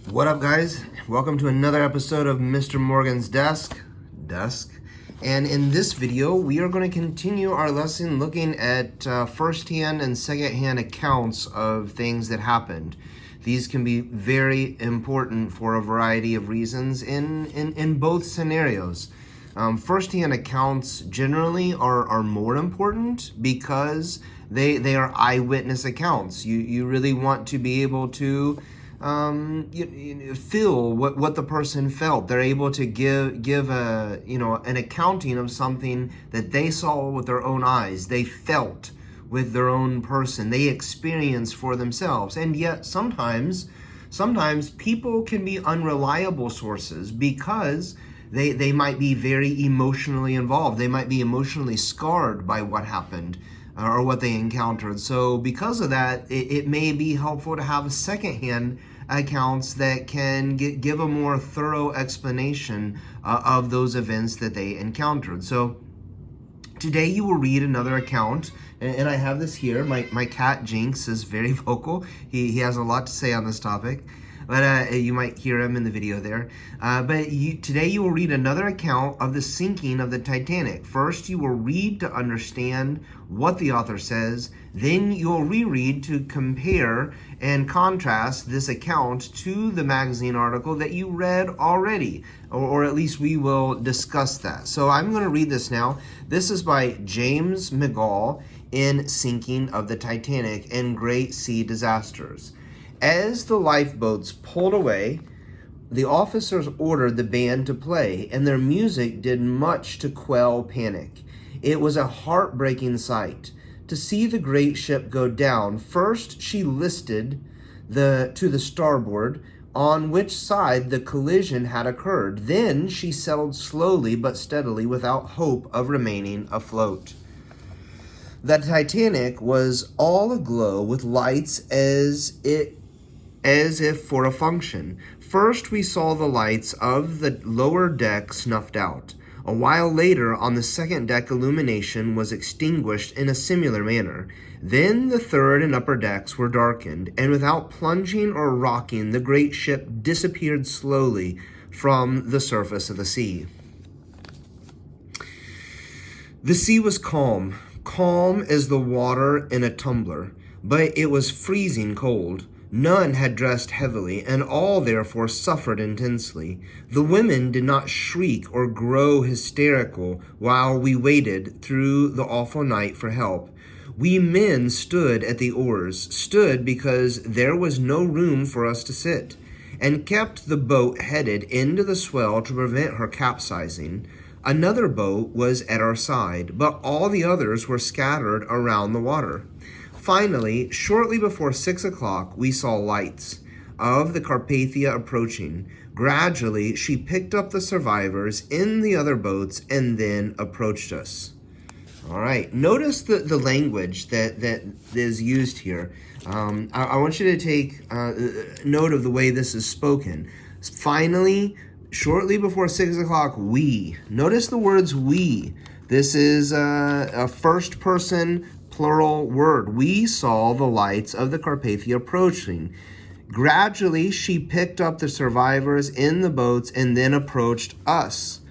What up, guys? Welcome to another episode of Mr. Morgan's Desk. And in this video, we are going to continue our lesson looking at first-hand and second-hand accounts of things that happened. These can be very important for a variety of reasons in both scenarios. First-hand accounts generally are more important because they are eyewitness accounts. You really want to be able to feel what the person felt. They're able to give an accounting of something that they saw with their own eyes. They felt with their own person. They experienced for themselves. And yet sometimes people can be unreliable sources because they might be very emotionally involved. They might be emotionally scarred by what happened or what they encountered. So because of that, it may be helpful to have secondhand accounts that can give a more thorough explanation of those events that they encountered. So today you will read another account, and I have this here. My cat Jinx is very vocal. He has a lot to say on this topic, but you might hear him in the video there. Today you will read another account of the sinking of the Titanic. First, you will read to understand what the author says. Then you'll reread to compare and contrast this account to the magazine article that you read already, or at least we will discuss that. So I'm going to read this now. This is by James McGall in Sinking of the Titanic and Great Sea Disasters. As the lifeboats pulled away, the officers ordered the band to play, and their music did much to quell panic. It was a heartbreaking sight to see the great ship go down. First, she listed to the starboard, on which side the collision had occurred. Then she settled slowly but steadily without hope of remaining afloat. The Titanic was all aglow with lights as if for a function. First, we saw the lights of the lower deck snuffed out. A while later, on the second deck, illumination was extinguished in a similar manner. Then the third and upper decks were darkened, and without plunging or rocking, the great ship disappeared slowly from the surface of the sea. The sea was calm as the water in a tumbler, but it was freezing cold. None had dressed heavily, and all therefore suffered intensely. The women did not shriek or grow hysterical while we waited through the awful night for help. We men stood at the oars, stood because there was no room for us to sit, and kept the boat headed into the swell to prevent her capsizing. Another boat was at our side, but all the others were scattered around the water. Finally, shortly before 6 o'clock, we saw lights of the Carpathia approaching. Gradually, she picked up the survivors in the other boats and then approached us. All right, notice the language that is used here. I want you to take note of the way this is spoken. Finally, shortly before 6 o'clock, we. Notice the words we. This is a first person plural word. We saw the lights of the Carpathia approaching. Gradually, she picked up the survivors in the boats and then approached us.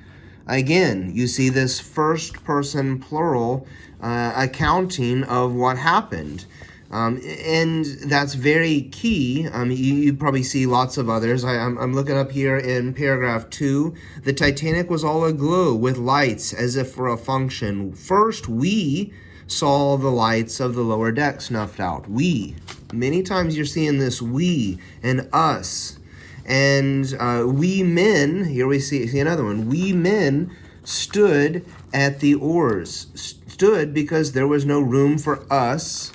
Again, you see this first person plural accounting of what happened. And that's very key. You probably see lots of others. I'm looking up here in paragraph 2. The Titanic was all aglow with lights as if for a function. First, we saw the lights of the lower deck snuffed out. We. Many times you're seeing this we and us. And we men, here we see another one. We men stood at the oars. Stood because there was no room for us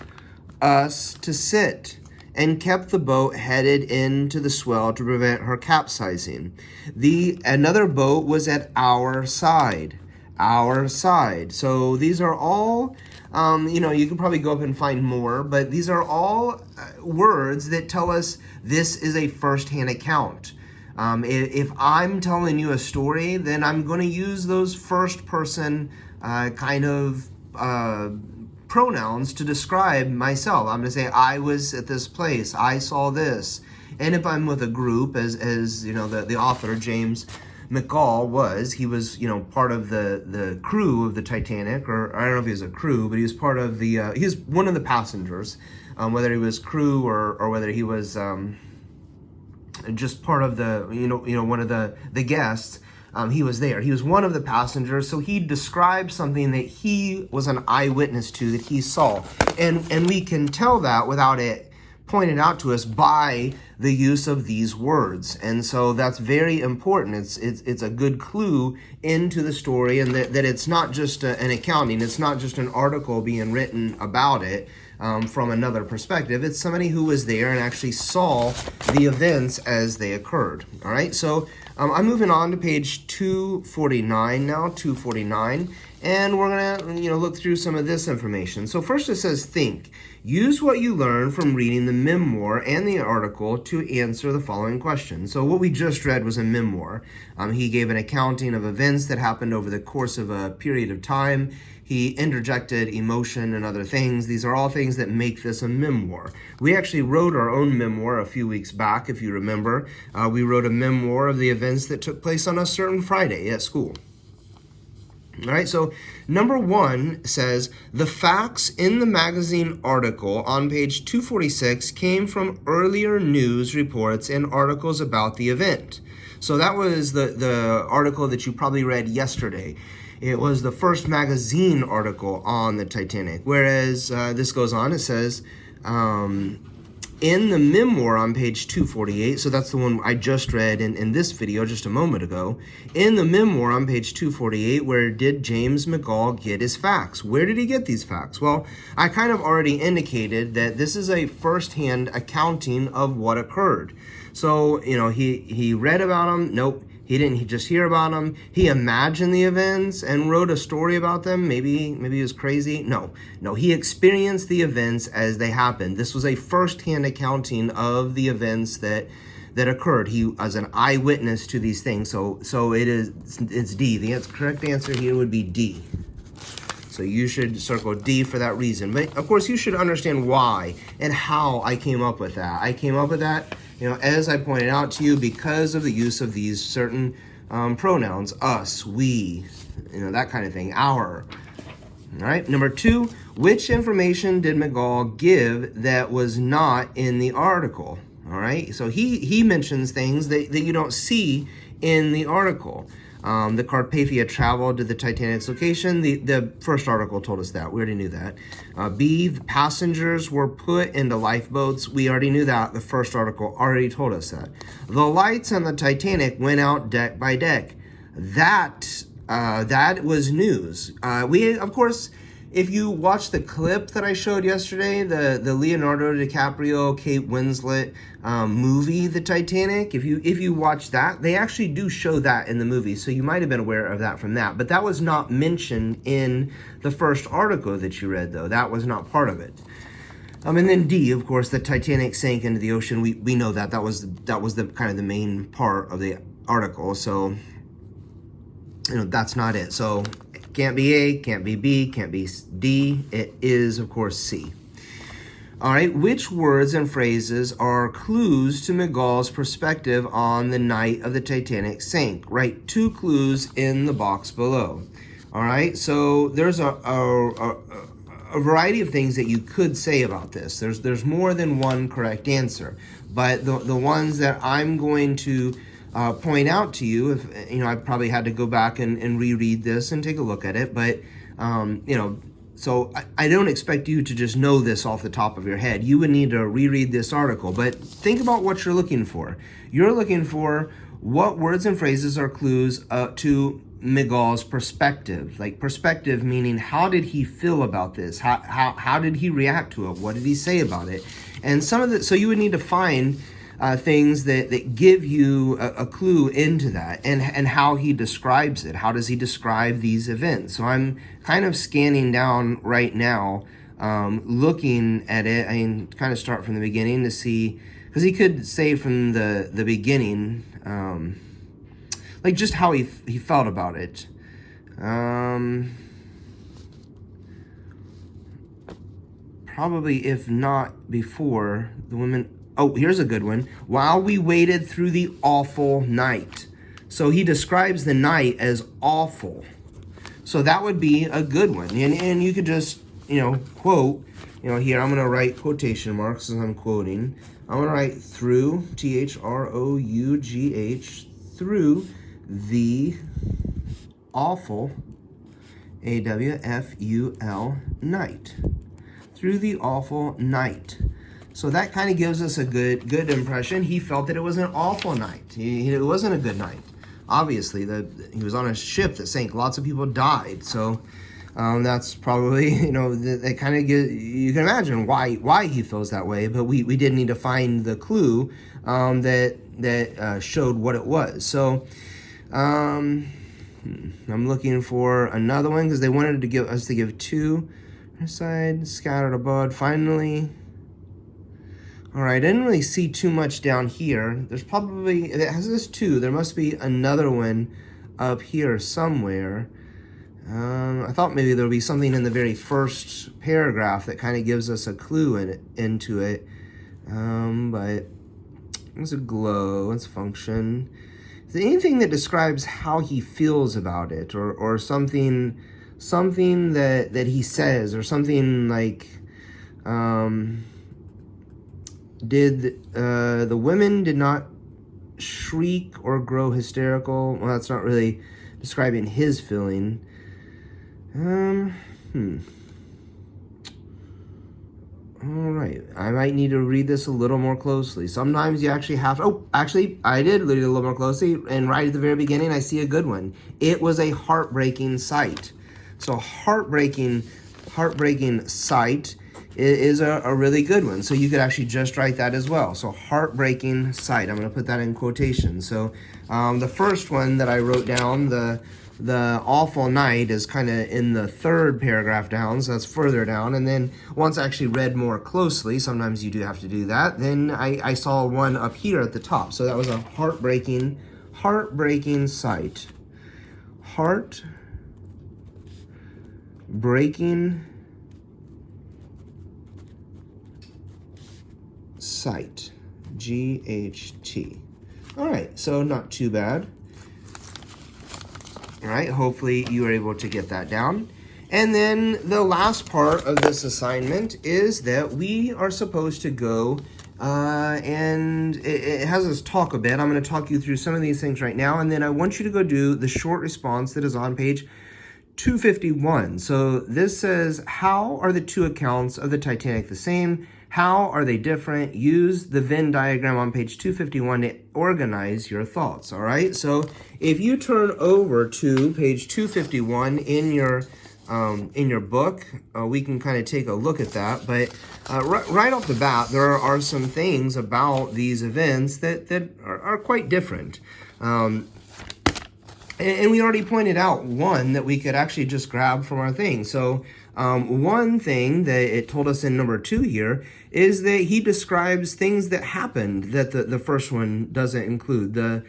to sit, and kept the boat headed into the swell to prevent her capsizing. Another boat was at our side. So these are all, you can probably go up and find more, but these are all words that tell us this is a first-hand account. If I'm telling you a story, then I'm going to use those first-person pronouns to describe myself. I'm going to say, I was at this place, I saw this. And if I'm with a group, as you know, the author, James McCall he was, part of the crew of the Titanic, or I don't know if he was a crew, but he was part of he was one of the passengers, whether he was crew or whether he was just part of the, one of the guests. He was there. He was one of the passengers, so he described something that he was an eyewitness to, that he saw. And we can tell that without it pointed out to us by the use of these words. And so that's very important. It's a good clue into the story, and that it's not just an accounting. It's not just an article being written about it from another perspective. It's somebody who was there and actually saw the events as they occurred. All right, so I'm moving on to page 249 now, 249, and we're gonna look through some of this information. So first it says, think. Use what you learned from reading the memoir and the article to answer the following questions. So what we just read was a memoir. He gave an accounting of events that happened over the course of a period of time. He interjected emotion and other things. These are all things that make this a memoir. We actually wrote our own memoir a few weeks back, if you remember. We wrote a memoir of the events that took place on a certain Friday at school. All right, so number 1 says, the facts in the magazine article on page 246 came from earlier news reports and articles about the event. So that was the article that you probably read yesterday. It was the first magazine article on the Titanic. Whereas this goes on, it says, in the memoir on page 248, so that's the one I just read in this video just a moment ago. In the memoir on page 248, where did James McCall get his facts? Where did he get these facts? Well, I kind of already indicated that this is a first-hand accounting of what occurred. So, he read about them. Nope. He didn't just hear about them. He imagined the events and wrote a story about them. Maybe he was crazy. No, he experienced the events as they happened. This was a first-hand accounting of the events that occurred. He was an eyewitness to these things. So it's D. The correct answer here would be D. So you should circle D for that reason. But of course, you should understand why and how I came up with that. I came up with that, as I pointed out to you, because of the use of these certain pronouns, us, we, that kind of thing, our. All right, number 2, which information did McCall give that was not in the article? All right, so he mentions things that you don't see in the article. The Carpathia traveled to the Titanic's location. The first article told us that. We already knew that. B, the passengers were put into lifeboats. We already knew that. The first article already told us that. The lights on the Titanic went out deck by deck. That was news. Of course, if you watch the clip that I showed yesterday, the Leonardo DiCaprio, Kate Winslet movie, The Titanic, if you watch that, they actually do show that in the movie, so you might have been aware of that from that. But that was not mentioned in the first article that you read, though. That was not part of it. And then D, of course, the Titanic sank into the ocean. We know that. That was the kind of the main part of the article. So, that's not it. So can't be A, can't be B, can't be D. It is, of course, C. All right, which words and phrases are clues to McCall's perspective on the night of the Titanic sank? Write 2 clues in the box below. All right, so there's a variety of things that you could say about this. There's more than one correct answer, but the ones that I'm going to point out to you, if I probably had to go back and reread this and take a look at it, but so I don't expect you to just know this off the top of your head. You would need to reread this article, but think about what you're looking for. You're looking for what words and phrases are clues to McCall's perspective. Like perspective meaning, how did he feel about this? How did he react to it? What did he say about it? And so you would need to find things that give you a clue into that, and how he describes it. How does he describe these events? So I'm kind of scanning down right now, looking at it. I can kind of start from the beginning to see, because he could say from the beginning, like just how he felt about it. Probably, if not before, the women. Oh, here's a good one. While we waited through the awful night. So he describes the night as awful. So that would be a good one. And you could just, quote, here I'm going to write quotation marks as I'm quoting. I'm going to write through, T-H-R-O-U-G-H, through the awful, A-W-F-U-L, night. Through the awful night. So that kind of gives us a good impression. He felt that it was an awful night. It wasn't a good night. Obviously, he was on a ship that sank. Lots of people died. So that's probably, that kind of you can imagine why he feels that way. But we did need to find the clue that showed what it was. So I'm looking for another one because they wanted to give us to give two. Side scattered abroad. Finally. All right, I didn't really see too much down here. There's probably, it has this two. There must be another one up here somewhere. I thought maybe there would be something in the very first paragraph that kind of gives us a clue into it. But it's a glow, it's function. Is there anything that describes how he feels about it or something that he says or something like, the women did not shriek or grow hysterical? Well, that's not really describing his feeling. All right, I might need to read this a little more closely. Sometimes you actually have to, actually, I did read it a little more closely, and right at the very beginning, I see a good one. It was a heartbreaking sight. So heartbreaking sight is a really good one. So you could actually just write that as well. So heartbreaking sight. I'm going to put that in quotation. So the first one that I wrote down, the awful night, is kind of in the third paragraph down. So that's further down. And then once I actually read more closely, sometimes you do have to do that, then I saw one up here at the top. So that was a heartbreaking sight. Heartbreaking sight, G-H-T. All right, so not too bad. All right, hopefully you were able to get that down. And then the last part of this assignment is that we are supposed to go and it has us talk a bit. I'm going to talk you through some of these things right now, and then I want you to go do the short response that is on page 251. So this says, how are the two accounts of the Titanic the same? How are they different? Use the Venn diagram on page 251 to organize your thoughts, all right? So if you turn over to page 251 in your book, we can kind of take a look at that. But right off the bat, there are some things about these events that are quite different. And we already pointed out one that we could actually just grab from our thing. So one thing that it told us in number 2 here is that he describes things that happened that the first one doesn't include. The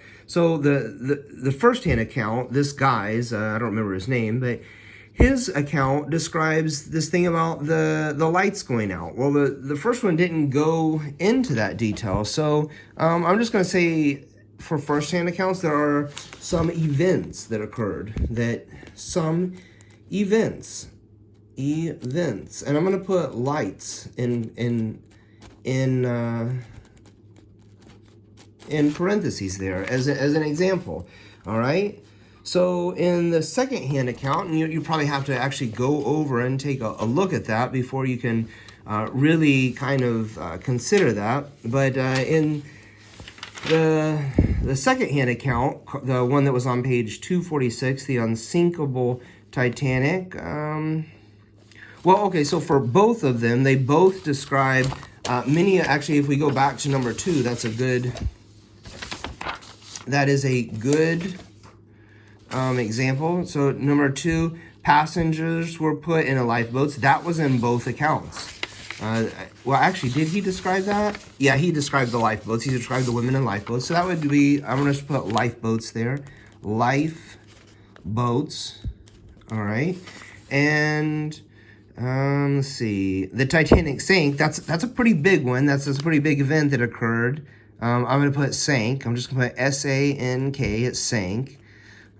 first-hand account, this guy's, I don't remember his name, but his account describes this thing about the lights going out. Well, the first one didn't go into that detail. So I'm just going to say, for first-hand accounts, there are some events that occurred. Events, and I'm going to put lights in parentheses there as an example. All right. So in the second-hand account, and you probably have to actually go over and take a look at that before you can really kind of consider that. But in the second-hand account, the one that was on page 246, the unsinkable Titanic. Well, okay, so for both of them, they both describe actually, if we go back to number 2, that is a good example. So number 2, passengers were put in a lifeboats. That was in both accounts. Well, actually, did he describe that? Yeah, he described the lifeboats. He described the women in lifeboats. So that would be, I'm going to put lifeboats there. Lifeboats. All right. And Let's see. The Titanic sank. That's a pretty big one. That's a pretty big event that occurred. I'm going to put sank. I'm just going to put S-A-N-K. It sank.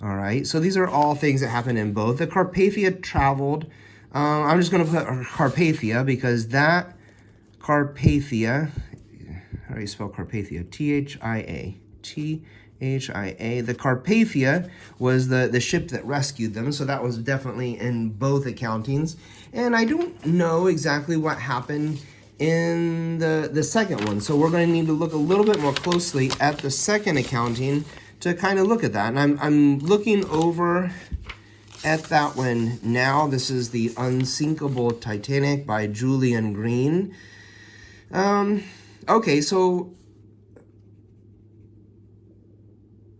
All right. So these are all things that happened in both. The Carpathia traveled. I'm just going to put Carpathia because that Carpathia, how do you spell Carpathia? T-H-I-A. T-H-I-A. The Carpathia was the ship that rescued them, so that was definitely in both accountings. And I don't know exactly what happened in the second one, so we're going to need to look a little bit more closely at the second accounting to kind of look at that. And I'm looking over at that one now. This is The Unsinkable Titanic by Julian Green. Okay, so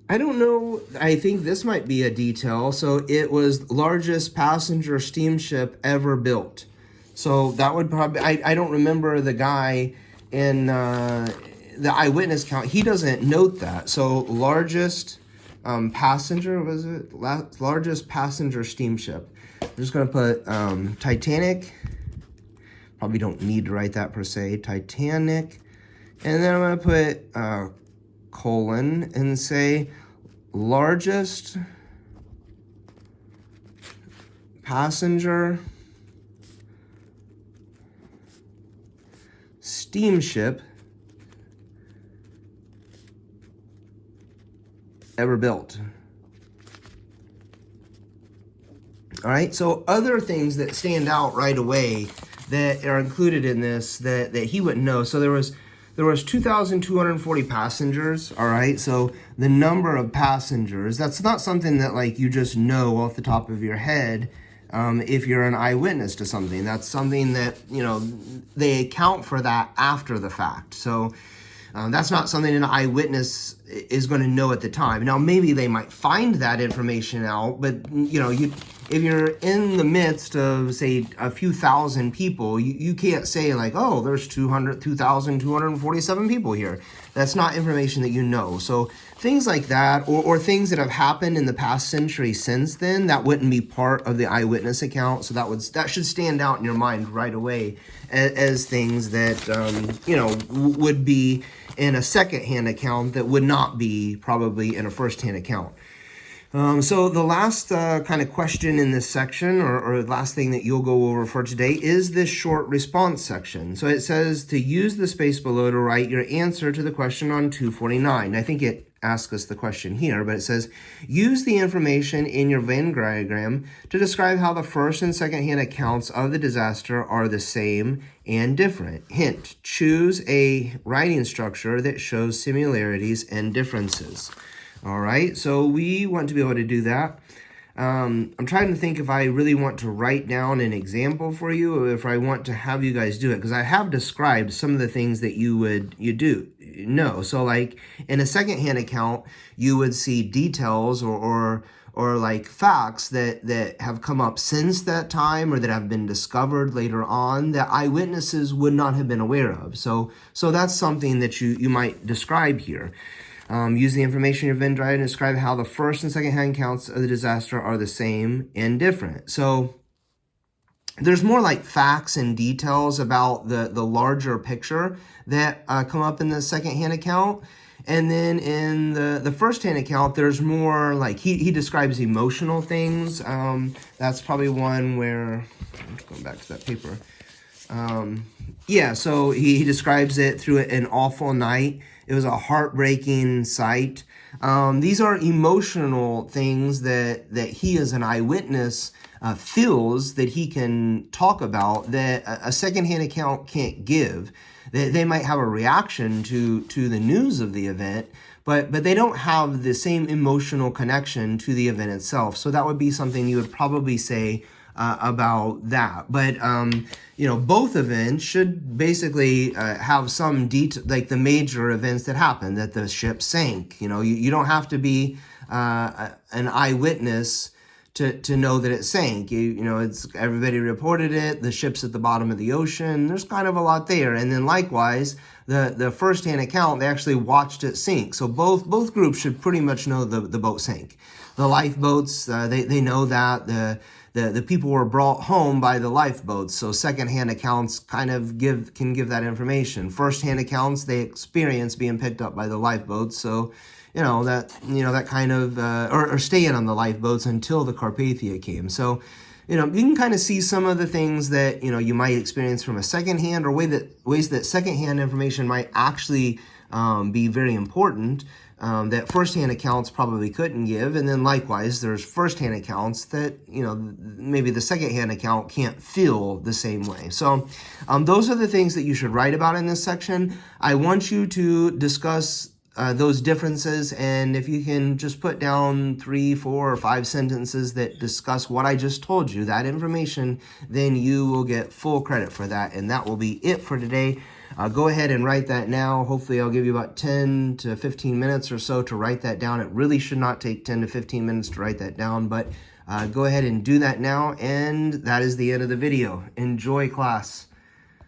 I don't know, I think this might be a detail. So it was largest passenger steamship ever built. So that would probably, I don't remember the guy in the eyewitness count. He doesn't note that. So largest passenger, was it? Largest passenger steamship. I'm just going to put Titanic. Probably don't need to write that per se. Titanic. And then I'm going to put colon and say largest passenger steamship ever built. All right, so other things that stand out right away that are included in this that he wouldn't know. So there was 2,240 passengers, all right? So the number of passengers, that's not something that like you just know off the top of your head if you're an eyewitness to something. That's something that, you know, they account for that after the fact. So that's not something an eyewitness is going to know at the time. Now, maybe they might find that information out, but, you know, if you're in the midst of, say, a few thousand people, you can't say like, oh, there's 2,247 people here. That's not information that you know. So things like that, or things that have happened in the past century since then, that wouldn't be part of the eyewitness account. So that should stand out in your mind right away as things that, you know, would be in a second-hand account that would not be probably in a first-hand account. So the last kind of question in this section, or last thing that you'll go over for today, is this short response section. So it says to use the space below to write your answer to the question on 249. I think it asks us the question here, but it says, use the information in your Venn diagram to describe how the first and second-hand accounts of the disaster are the same and different. Hint, choose a writing structure that shows similarities and differences. All right, so we want to be able to do that. I'm trying to think if I really want to write down an example for you, or if I want to have you guys do it, because I have described some of the things that you do know. So like in a secondhand account, you would see details or like facts that have come up since that time, or that have been discovered later on that eyewitnesses would not have been aware of. So that's something that you might describe here. Use the information in your Venn diagram to describe how the first and second-hand accounts of the disaster are the same and different. So there's more like facts and details about the larger picture that come up in the second-hand account. And then in the first-hand account, there's more like he describes emotional things. That's probably one where, I'm just going back to that paper. Yeah, so he describes it through an awful night. It was a heartbreaking sight. These are emotional things that he as an eyewitness feels that he can talk about that a secondhand account can't give. They might have a reaction to the news of the event, but they don't have the same emotional connection to the event itself. So that would be something you would probably say about that. But you know, both events should basically have some detail, like the major events that happened, that the ship sank. You know, you don't have to be an eyewitness to know that it sank. You know, it's everybody reported it. The ship's at the bottom of the ocean. There's kind of a lot there. And then likewise, the first-hand account, they actually watched it sink. So both groups should pretty much know the boat sank. The lifeboats, they know that. the people were brought home by the lifeboats. So secondhand accounts kind of can give that information. Firsthand accounts, they experience being picked up by the lifeboats. So that kind of or staying on the lifeboats until the Carpathia came. So you can kind of see some of the things that you might experience from a secondhand, or ways that secondhand information might actually be very important, that firsthand accounts probably couldn't give. And then likewise, there's firsthand accounts that maybe the secondhand account can't feel the same way. So those are the things that you should write about in this section. I want you to discuss those differences, and if you can just put down 3, 4, or 5 sentences that discuss what I just told you, that information, then you will get full credit for that, and that will be it for today. Go ahead and write that now. Hopefully I'll give you about 10 to 15 minutes or so to write that down. It really should not take 10 to 15 minutes to write that down, but go ahead and do that now, and that is the end of the video. Enjoy class.